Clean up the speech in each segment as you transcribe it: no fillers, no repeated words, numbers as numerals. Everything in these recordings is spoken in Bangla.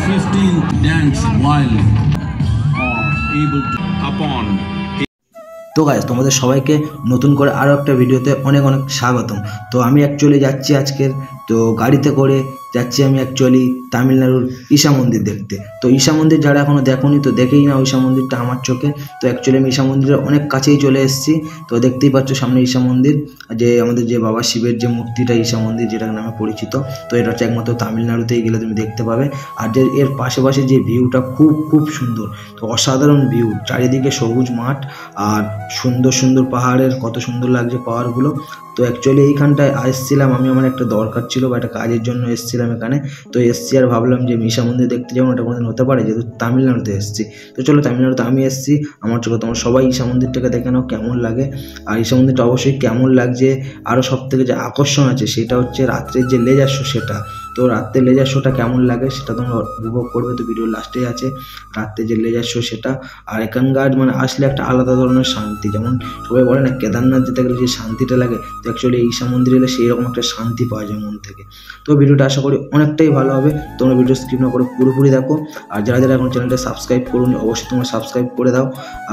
15th dance wildly able to upon. তো গাইস তোমাদের সবাইকে নতুন করে আরও একটা ভিডিওতে অনেক অনেক স্বাগতম। তো আমি অ্যাকচুয়ালি যাচ্ছি আজকের তো গাড়িতে করে যাচ্ছি আমি অ্যাকচুয়ালি তামিলনাড়ুর ঈশা মন্দির দেখতে। তো ঈশা মন্দির যারা এখনও দেখোনি তো দেখেই না ঈশা মন্দিরটা আমার চোখে। তো অ্যাকচুয়ালি আমি ঈশা মন্দিরের অনেক কাছেই চলে এসেছি। তো দেখতেই পাচ্ছ সামনে ঈশা মন্দির, যে আমাদের যে বাবা শিবের যে মূর্তিটা ঈশা মন্দির যেটা নামে পরিচিত। তো এটা হচ্ছে একমাত্র তামিলনাড়ুতেই গেলে তুমি দেখতে পাবে। আর যে এর পাশে যে ভিউটা খুব খুব সুন্দর, তো অসাধারণ ভিউ, চারিদিকে সবুজ মাঠ আর সুন্দর সুন্দর পাহাড়ের, কত সুন্দর লাগছে পাহাড়গুলো। তো অ্যাকচুয়ালি এইখানটায় এসেছিলাম আমি, আমার একটা দরকার ছিল বা একটা কাজের জন্য এসেছিলাম এখানে। তো এসছি আর ভাবলাম যে ঈশা মন্দির দেখতে যাবো, এটা কোনোদিন হতে পারে, যেহেতু তামিলনাড়ুতে এসেছি। তো চলো, তামিলনাড়ুতে আমি এসেছি, আমার চলো তোমরা সবাই ঈশা মন্দিরটাকে দেখে নাও কেমন লাগে। আর ঈশা মন্দিরটা অবশ্যই কেমন লাগছে, আরও সব থেকে যে আকর্ষণ আছে সেটা হচ্ছে রাত্রের যে লেজার শো সেটা। তো রাত্রের লেজার শোটা কেমন লাগে সেটা তোমরা উপভোগ করবে। তো ভিডিওর লাস্টে আছে রাত্রে যে লেজার শো সেটা। আর এখানকার মানে আসলে একটা আলাদা ধরনের শান্তি, যেমন সবাই বলে না কেদারনাথ যেতে গেলে যে শান্তিটা লাগে, তো অ্যাকচুয়ালি ঈশা মন্দিরে এলে সেই রকম একটা শান্তি পাওয়া যায় মন থেকে। তো ভিডিওটা আশা করি অনেকটাই ভালো হবে, তোমরা ভিডিও স্কিপ না করে পুরোপুরি দেখো। আর যারা যারা এখন চ্যানেলটা সাবস্ক্রাইব করুন অবশ্যই তোমরা সাবস্ক্রাইব করে দাও,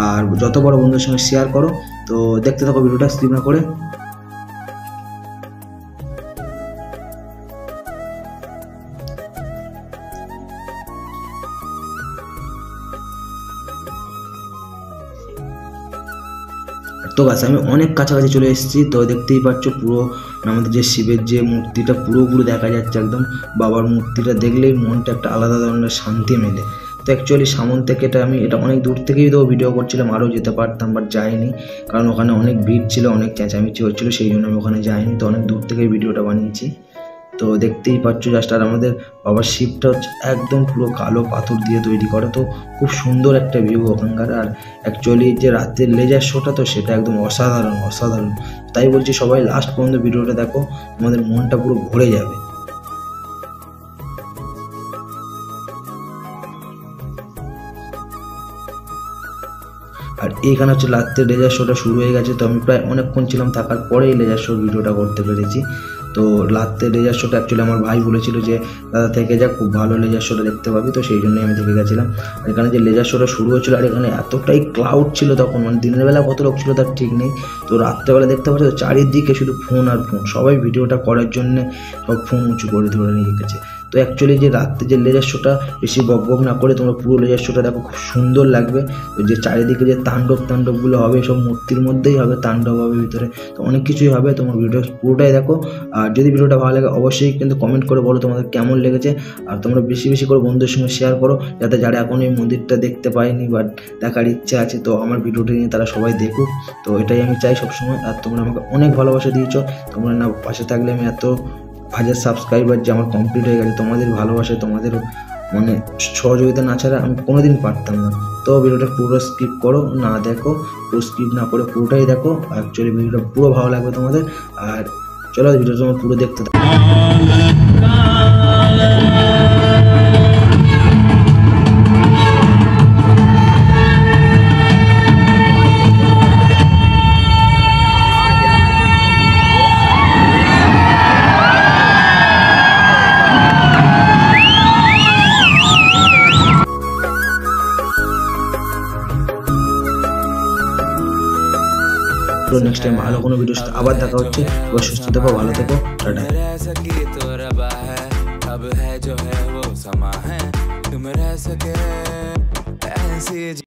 আর যত বড় বন্ধুদের সঙ্গে শেয়ার করো। তো দেখতে থাকো ভিডিওটা স্কিপ না করে। তো গাছ আমি অনেক কাছাকাছি চলে এসেছি। তো দেখতেই পাচ্ছ পুরো আমাদের যে শিবের যে মূর্তিটা পুরোপুরি দেখা যাচ্ছে, একদম বাবার মূর্তিটা দেখলেই মনটা একটা আলাদা ধরনের শান্তি মেলে। তো অ্যাকচুয়ালি সামন থেকে এটা অনেক দূর থেকেই তো ভিডিও করছিলাম, আরও যেতে পারতাম বাট যাইনি, কারণ ওখানে অনেক ভিড় ছিল, অনেক চেঁচামেচি হচ্ছিলো, সেই জন্য আমি ওখানে যাইনি। তো অনেক দূর থেকেই ভিডিওটা বানিয়েছি। তো দেখতেই পাচ্ছ জাস্ট। আর আমাদের বাবার শিবটা হচ্ছে একদম পুরো কালো পাথর দিয়ে তৈরি করা, তো খুব সুন্দর একটা ভিউ ওখানকার। আর অ্যাকচুয়ালি যে রাতের লেজার শোটা তো সেটা একদম অসাধারণ অসাধারণ। তাই বলছি সবাই লাস্ট পর্যন্ত ভিডিওটা দেখো, তোমাদের মনটা পুরো ভরে যাবে। আর এইখানে হচ্ছে রাত্রে লেজার শোটা শুরু হয়ে গেছে। তো আমি প্রায় অনেকক্ষণ ছিলাম, থাকার পরেই লেজার শোর ভিডিওটা করতে পেরেছি। তো রাত্রে লেজার শোটা অ্যাকচুয়ালি আমার ভাই বলেছিল যে দাদা থেকে যা, খুব ভালো লেজার শোটা দেখতে পাবি, তো সেই জন্যই আমি থেকে গেছিলাম। আর এখানে যে লেজার শোটা শুরু হয়েছিল, আর এখানে এতটাই ক্লাউড ছিল তখন, মানে দিনের বেলা কত লোক ছিল তার ঠিক নেই। তো রাত্রেবেলা দেখতে পাচ্ছ তো চারিদিকে শুধু ফোন আর ফোন, সবাই ভিডিওটা করার জন্যে সব ফোন উঁচু করে ধরে নিয়ে রেখেছে। তো অ্যাকচুয়ালি যে রাত্রে যে লেজার শোটা বেশি বক না করে তোমরা পুরো লেজার শোটা দেখো, খুব সুন্দর লাগবে। তো যে চারিদিকে যে তাণ্ডবগুলো হবে সব মূর্তির মধ্যেই হবে, তাণ্ডব হবে ভিতরে, তো অনেক কিছুই হবে। তোমার ভিডিও পুরোটাই দেখো। আর যদি ভিডিওটা ভালো লাগে অবশ্যই কিন্তু কমেন্ট করে বলো তোমাদের কেমন লেগেছে। আর তোমরা বেশি বেশি করে বন্ধুদের সঙ্গে শেয়ার করো, যাতে যারা এখন এই মন্দিরটা দেখতে পায়নি বাট দেখার ইচ্ছা আছে, তো আমার ভিডিওটা নিয়ে তারা সবাই দেখুক। তো এটাই আমি চাই সবসময়। আর তোমরা আমাকে অনেক ভালোবাসা দিয়েছো, তোমরা না পাশে থাকলে আমি এত 1000 সাবস্ক্রাইবার যে আমার কমপ্লিট হয়ে গেছে, তোমাদের ভালোবাসায় তোমাদের মানে সহযোগিতা না ছাড়া আমি কোনোদিন পারতাম না। তো ভিডিওটা পুরো স্কিপ করো না, দেখো পুরো স্কিপ না করে পুরোটাই দেখো। অ্যাকচুয়ালি ভিডিওটা পুরো ভালো লাগবে তোমাদের। আর চলো ভিডিওটা তোমার পুরো দেখতে থাকো। नेक्स्ट टाइम ভালো কোনো ভিডিওর সাথে আবার দেখা হচ্ছে। সুস্থ থেকো, ভালো থেকো, টাটা।